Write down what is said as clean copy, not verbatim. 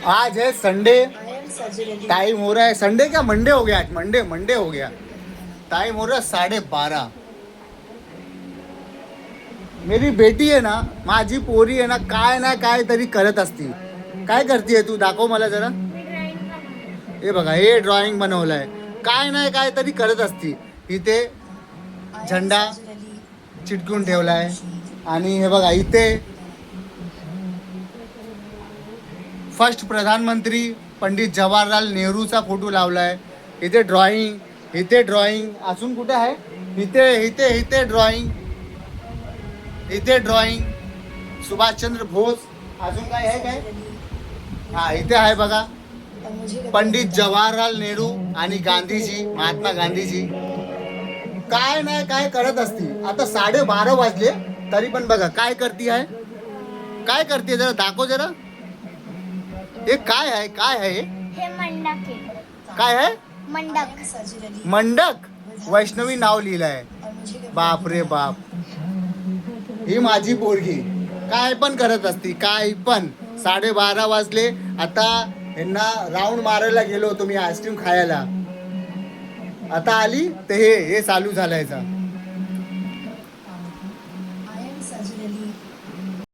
आज है Sunday, time हो रहा है संडे क्या मंडे हो गया, आज मंडे हो गया। टाइम हो रहा है 12:30। मेरी बेटी आहे ना, माझी पोरी आहे ना, काय ना काय तरी करत असती। काय करतीये तू, दाखव मला जरा। हे बघा, हे ड्रॉइंग बनवलंय, काय नाही काय तरी करत असती। इथे झेंडा चिटकून ठेवलाय आणि हे बघा इथे फर्स्ट प्रधानमंत्री पंडित जवाहरलाल नेहरूचा फोटो लावलाय। इथे ड्रॉइंग अजून कुठे आहे, इथे इथे इथे ड्रॉइंग, इथे ड्रॉइंग सुभाषचंद्र बोस। अजून काय आहे काय, हा इथे आहे बघा पंडित जवाहरलाल नेहरू आणि गांधीजी, महात्मा गांधीजी। काय नाही काय करत असती। आता 12:30 वाजले तरी पण बघा काय करती आहे, काय करते जरा दाखव जरा। हे काय आहे, काय आहे हे मंडक आहे। काय आहे, मंडक। मंडक। वैष्णवी नाव लिहिलंय, बाप रे बाप। ही माझी पोरगी काय पण करत असती, काय पण। 12:30 वाजले, आता यांना राऊंड मारायला गेलो होतो मी आईस्क्रीम खायला, आता आली तर हे चालू झालायचा।